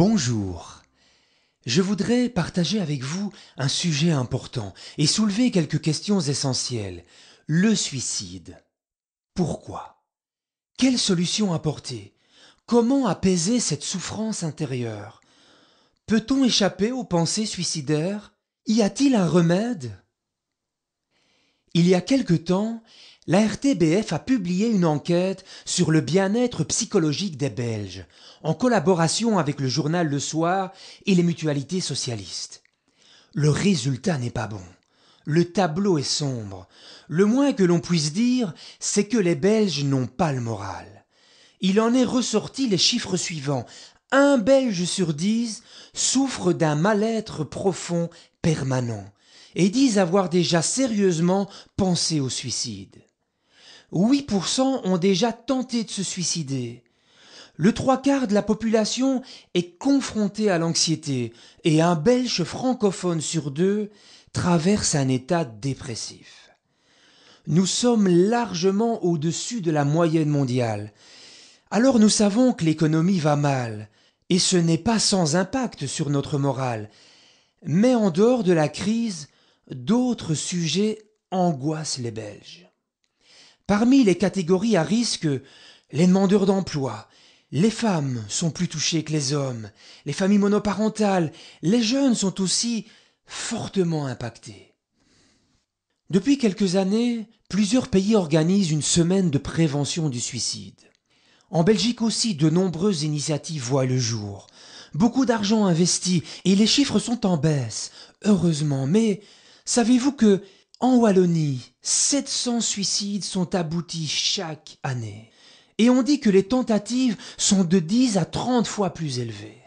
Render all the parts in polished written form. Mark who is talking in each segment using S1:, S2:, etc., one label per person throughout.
S1: Bonjour. Je voudrais partager avec vous un sujet important et soulever quelques questions essentielles. Le suicide. Pourquoi? Quelle solution apporter? Comment apaiser cette souffrance intérieure? Peut-on échapper aux pensées suicidaires? Y a-t-il un remède? Il y a quelque temps, la RTBF a publié une enquête sur le bien-être psychologique des Belges, en collaboration avec le journal Le Soir et les mutualités socialistes. Le résultat n'est pas bon. Le tableau est sombre. Le moins que l'on puisse dire, c'est que les Belges n'ont pas le moral. Il en est ressorti les chiffres suivants. 1 Belge sur 10 souffre d'un mal-être profond permanent et disent avoir déjà sérieusement pensé au suicide. 8% ont déjà tenté de se suicider. Le 3/4 de la population est confronté à l'anxiété et un Belge francophone sur 2 traverse un état dépressif. Nous sommes largement au-dessus de la moyenne mondiale. Alors nous savons que l'économie va mal, et ce n'est pas sans impact sur notre morale. Mais en dehors de la crise, d'autres sujets angoissent les Belges. Parmi les catégories à risque, les demandeurs d'emploi, les femmes sont plus touchées que les hommes, les familles monoparentales, les jeunes sont aussi fortement impactés. Depuis quelques années, plusieurs pays organisent une semaine de prévention du suicide. En Belgique aussi, de nombreuses initiatives voient le jour. Beaucoup d'argent investi et les chiffres sont en baisse, heureusement. Mais savez-vous que, en Wallonie, 700 suicides sont aboutis chaque année. Et on dit que les tentatives sont de 10 à 30 fois plus élevées.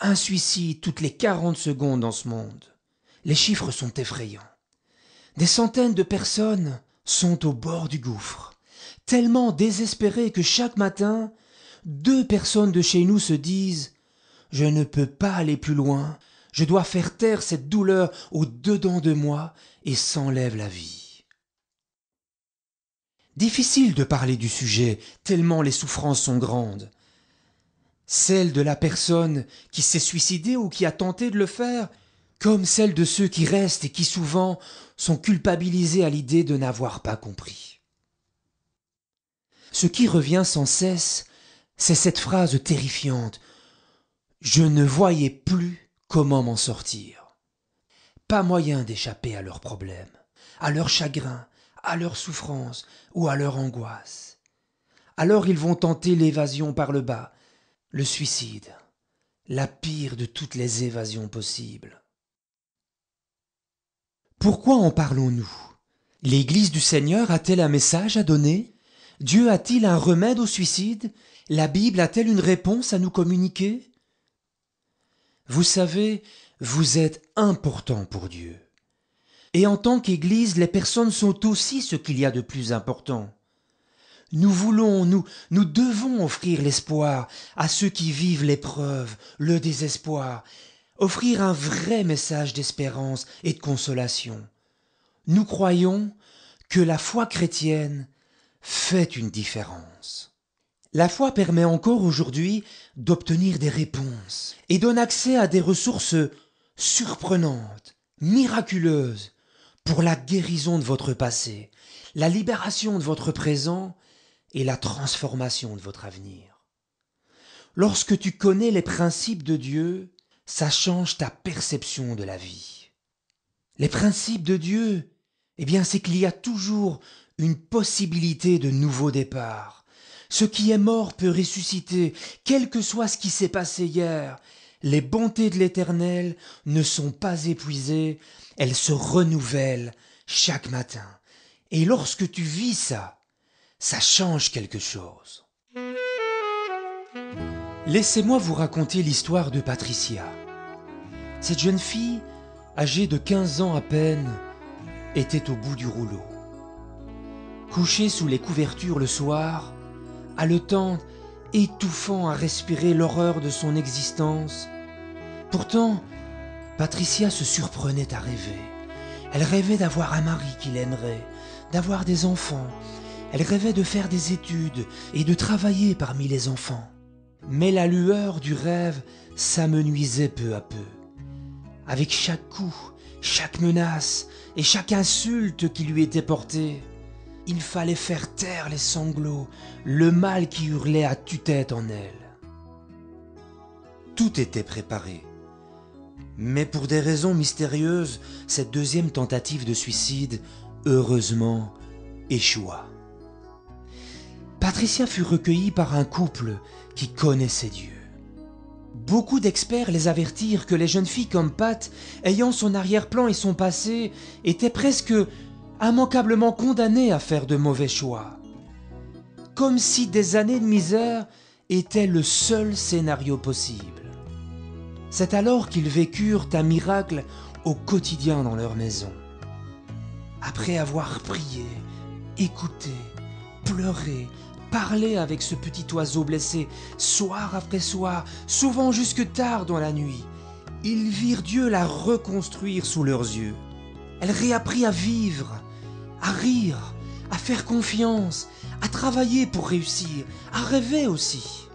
S1: Un suicide toutes les 40 secondes dans ce monde. Les chiffres sont effrayants. Des centaines de personnes sont au bord du gouffre, tellement désespérées que chaque matin, 2 personnes de chez nous se disent « Je ne peux pas aller plus loin, je dois faire taire cette douleur au-dedans de moi et s'enlève la vie. » Difficile de parler du sujet, tellement les souffrances sont grandes. Celle de la personne qui s'est suicidée ou qui a tenté de le faire, comme celle de ceux qui restent et qui souvent sont culpabilisés à l'idée de n'avoir pas compris. Ce qui revient sans cesse, c'est cette phrase terrifiante « Je ne voyais plus comment m'en sortir ». Pas moyen d'échapper à leurs problèmes, à leurs chagrins, à leurs souffrances ou à leur angoisse. Alors ils vont tenter l'évasion par le bas, le suicide, la pire de toutes les évasions possibles. Pourquoi en parlons-nous? L'Église du Seigneur a-t-elle un message à donner? Dieu a-t-il un remède au suicide? La Bible a-t-elle une réponse à nous communiquer? Vous savez, vous êtes important pour Dieu. Et en tant qu'Église, les personnes sont aussi ce qu'il y a de plus important. Nous devons offrir l'espoir à ceux qui vivent l'épreuve, le désespoir, offrir un vrai message d'espérance et de consolation. Nous croyons que la foi chrétienne fait une différence. La foi permet encore aujourd'hui d'obtenir des réponses et donne accès à des ressources surprenantes, miraculeuses, pour la guérison de votre passé, la libération de votre présent et la transformation de votre avenir. Lorsque tu connais les principes de Dieu, ça change ta perception de la vie. Les principes de Dieu, c'est qu'il y a toujours une possibilité de nouveau départ. Ce qui est mort peut ressusciter, quel que soit ce qui s'est passé hier. Les bontés de l'Éternel ne sont pas épuisées, elles se renouvellent chaque matin. Et lorsque tu vis ça, ça change quelque chose. Laissez-moi vous raconter l'histoire de Patricia. Cette jeune fille, âgée de 15 ans à peine, était au bout du rouleau. Couchée sous les couvertures le soir, haletante, étouffant à respirer l'horreur de son existence. Pourtant, Patricia se surprenait à rêver. Elle rêvait d'avoir un mari qui l'aimerait, d'avoir des enfants. Elle rêvait de faire des études et de travailler parmi les enfants. Mais la lueur du rêve s'amenuisait peu à peu. Avec chaque coup, chaque menace et chaque insulte qui lui était portée, il fallait faire taire les sanglots, le mal qui hurlait à tue-tête en elle. Tout était préparé. Mais pour des raisons mystérieuses, cette deuxième tentative de suicide, heureusement, échoua. Patricia fut recueillie par un couple qui connaissait Dieu. Beaucoup d'experts les avertirent que les jeunes filles comme Pat, ayant son arrière-plan et son passé, étaient presque immanquablement condamnées à faire de mauvais choix. Comme si des années de misère étaient le seul scénario possible. C'est alors qu'ils vécurent un miracle au quotidien dans leur maison. Après avoir prié, écouté, pleuré, parlé avec ce petit oiseau blessé, soir après soir, souvent jusque tard dans la nuit, ils virent Dieu la reconstruire sous leurs yeux. Elle réapprit à vivre, à rire, à faire confiance, à travailler pour réussir, à rêver aussi.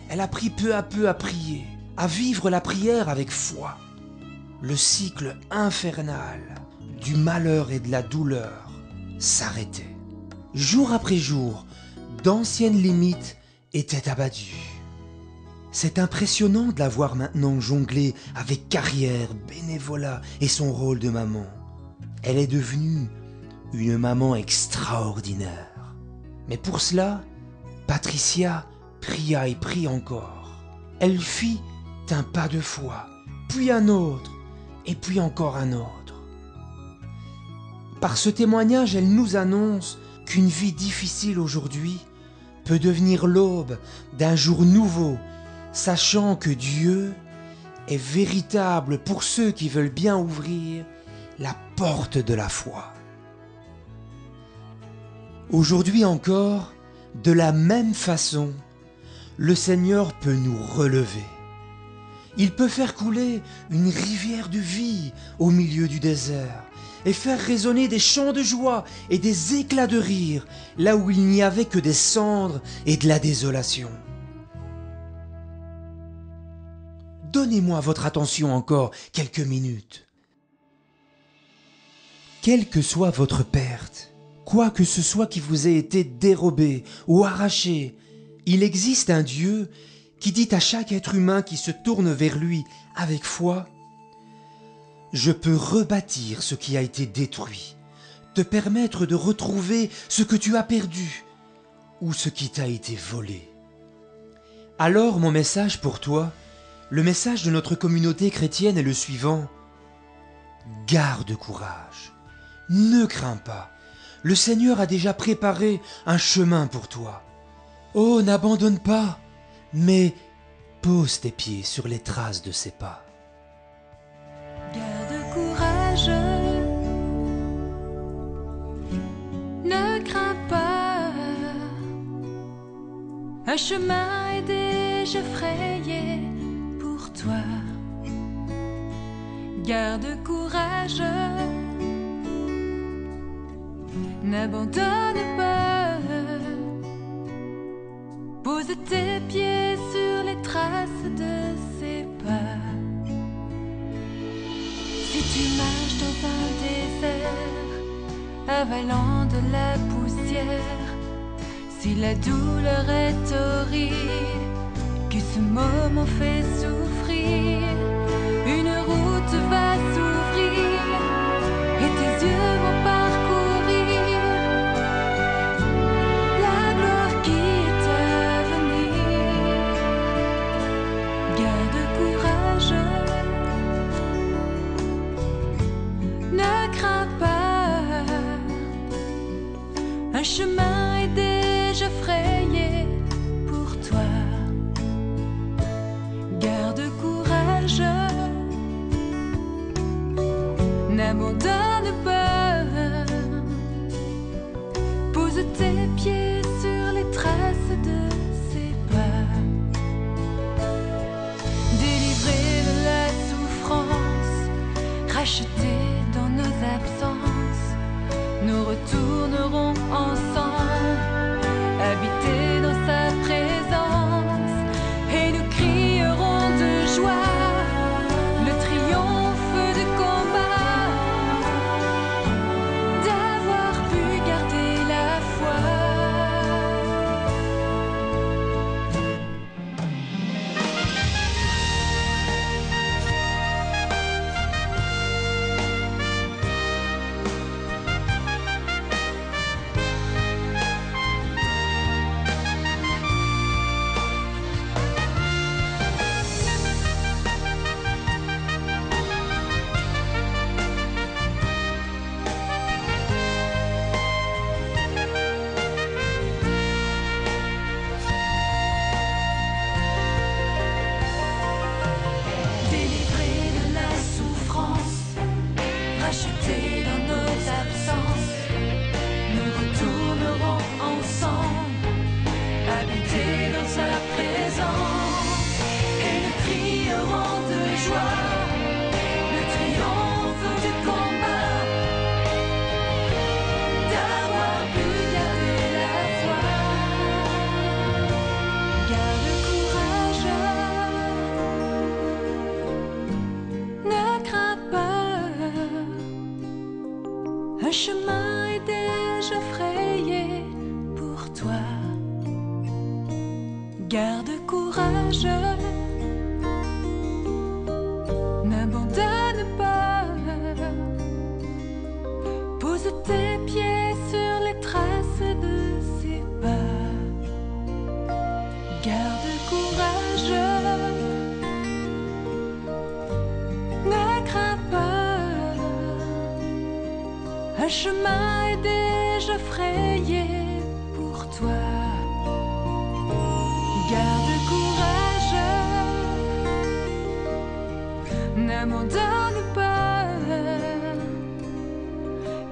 S1: Elle apprit peu à peu à prier, à vivre la prière avec foi. Le cycle infernal du malheur et de la douleur s'arrêtait. Jour après jour, d'anciennes limites étaient abattues. C'est impressionnant de la voir maintenant jongler avec carrière, bénévolat et son rôle de maman. Elle est devenue une maman extraordinaire. Mais pour cela, Patricia pria et prit encore. Elle fit un pas de foi, puis un autre, et puis encore un autre. Par ce témoignage, elle nous annonce qu'une vie difficile aujourd'hui peut devenir l'aube d'un jour nouveau, sachant que Dieu est véritable pour ceux qui veulent bien ouvrir la porte de la foi. Aujourd'hui encore, de la même façon, le Seigneur peut nous relever. Il peut faire couler une rivière de vie au milieu du désert et faire résonner des chants de joie et des éclats de rire là où il n'y avait que des cendres et de la désolation. Donnez-moi votre attention encore quelques minutes. Quelle que soit votre perte, quoi que ce soit qui vous ait été dérobé ou arraché, il existe un Dieu qui dit à chaque être humain qui se tourne vers lui avec foi: je peux rebâtir ce qui a été détruit, te permettre de retrouver ce que tu as perdu ou ce qui t'a été volé. Alors mon message pour toi, le message de notre communauté chrétienne est le suivant: garde courage, ne crains pas, le Seigneur a déjà préparé un chemin pour toi. Oh, n'abandonne pas, mais pose tes pieds sur les traces de ses pas.
S2: Garde courage, ne crains pas, un chemin est déjà frayé pour toi. Garde courage, n'abandonne pas, pose tes pieds sur les traces de ses pas. Si tu marches dans un désert, avalant de la poussière, si la douleur est horrible, que ce moment fait souffrir, une route va s'ouvrir et tes yeux vont parcourir la gloire qui est à venir. Garde courage, ne crains pas, un chemin est déjà frayé pour toi. Garde courage, n'abandonne pas, pose tes pieds sur les traces de ses pas. Délivré de la souffrance, racheté dans nos absences, nous retournerons ensemble, habiter dans sa présence. Garde courage, n'abandonne pas. Pose tes pieds sur les traces de ses pas. Garde courage, ne crains pas. Un chemin est déjà frayé pour toi. Garde courage, n'abandonne pas.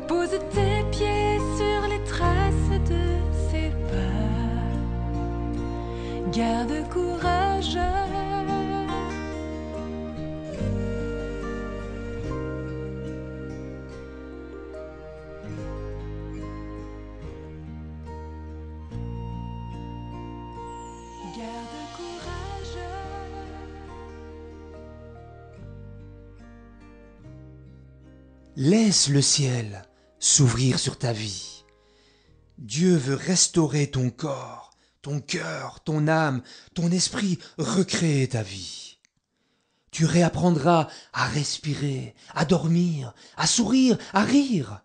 S2: Pose tes pieds sur les traces de ses pas. Garde courage. Garde courage.
S1: Laisse le ciel s'ouvrir sur ta vie. Dieu veut restaurer ton corps, ton cœur, ton âme, ton esprit, recréer ta vie. Tu réapprendras à respirer, à dormir, à sourire, à rire.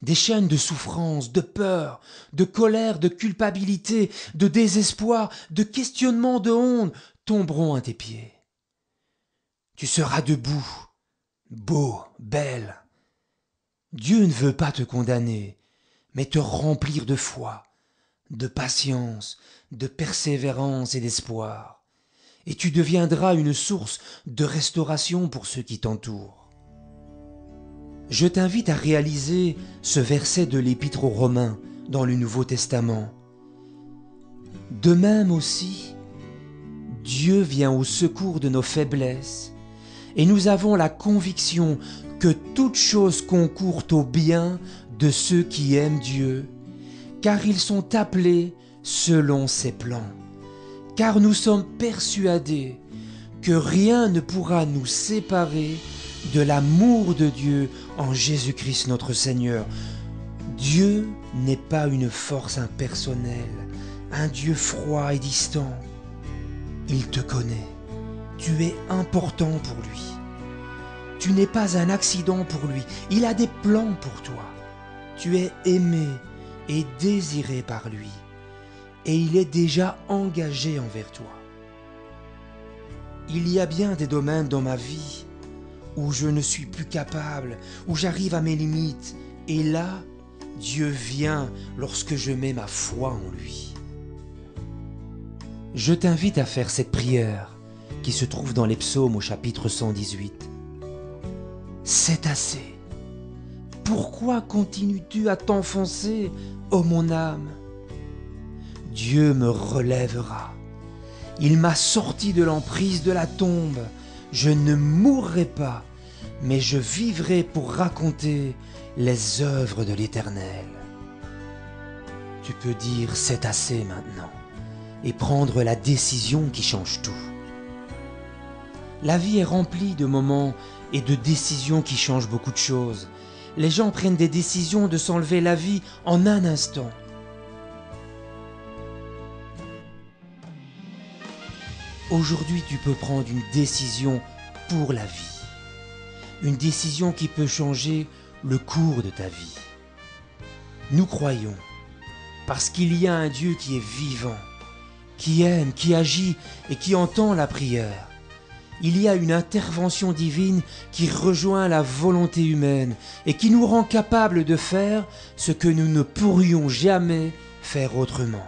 S1: Des chaînes de souffrance, de peur, de colère, de culpabilité, de désespoir, de questionnement, de honte tomberont à tes pieds. Tu seras debout, beau, belle. Dieu ne veut pas te condamner, mais te remplir de foi, de patience, de persévérance et d'espoir. Et tu deviendras une source de restauration pour ceux qui t'entourent. Je t'invite à réaliser ce verset de l'Épître aux Romains dans le Nouveau Testament. De même aussi, Dieu vient au secours de nos faiblesses, et nous avons la conviction que toute chose concourt au bien de ceux qui aiment Dieu, car ils sont appelés selon ses plans. Car nous sommes persuadés que rien ne pourra nous séparer de l'amour de Dieu en Jésus-Christ notre Seigneur. Dieu n'est pas une force impersonnelle, un Dieu froid et distant. Il te connaît. Tu es important pour lui. Tu n'es pas un accident pour lui. Il a des plans pour toi. Tu es aimé et désiré par lui. Et il est déjà engagé envers toi. Il y a bien des domaines dans ma vie où je ne suis plus capable, où j'arrive à mes limites. Et là, Dieu vient lorsque je mets ma foi en lui. Je t'invite à faire cette prière qui se trouve dans les psaumes au chapitre 118. C'est assez. Pourquoi continues-tu à t'enfoncer, ô mon âme? Dieu me relèvera. Il m'a sorti de l'emprise de la tombe. Je ne mourrai pas, mais je vivrai pour raconter les œuvres de l'Éternel. Tu peux dire c'est assez maintenant et prendre la décision qui change tout. La vie est remplie de moments et de décisions qui changent beaucoup de choses. Les gens prennent des décisions de s'enlever la vie en un instant. Aujourd'hui, tu peux prendre une décision pour la vie. Une décision qui peut changer le cours de ta vie. Nous croyons, parce qu'il y a un Dieu qui est vivant, qui aime, qui agit et qui entend la prière. Il y a une intervention divine qui rejoint la volonté humaine et qui nous rend capables de faire ce que nous ne pourrions jamais faire autrement.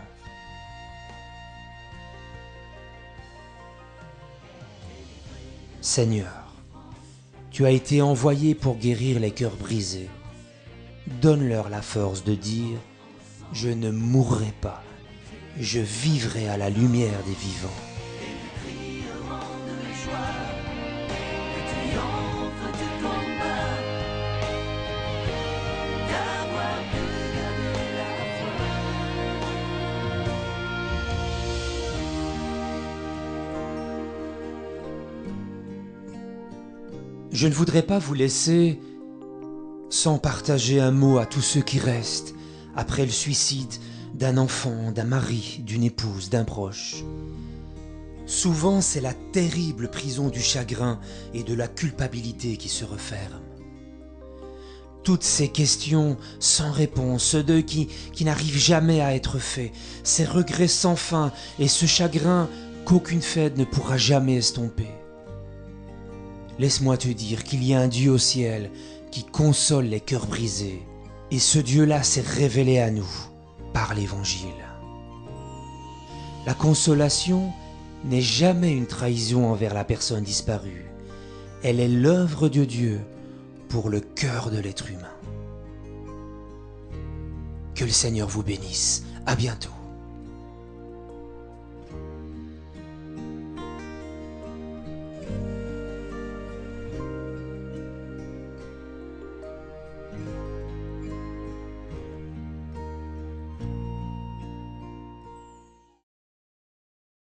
S1: Seigneur, tu as été envoyé pour guérir les cœurs brisés. Donne-leur la force de dire « Je ne mourrai pas, je vivrai à la lumière des vivants ». Je ne voudrais pas vous laisser sans partager un mot à tous ceux qui restent après le suicide d'un enfant, d'un mari, d'une épouse, d'un proche. Souvent, c'est la terrible prison du chagrin et de la culpabilité qui se referme. Toutes ces questions sans réponse, ce deuil qui n'arrive jamais à être fait, ces regrets sans fin et ce chagrin qu'aucune fête ne pourra jamais estomper. Laisse-moi te dire qu'il y a un Dieu au ciel qui console les cœurs brisés, et ce Dieu-là s'est révélé à nous par l'Évangile. La consolation n'est jamais une trahison envers la personne disparue. Elle est l'œuvre de Dieu pour le cœur de l'être humain. Que le Seigneur vous bénisse. À bientôt.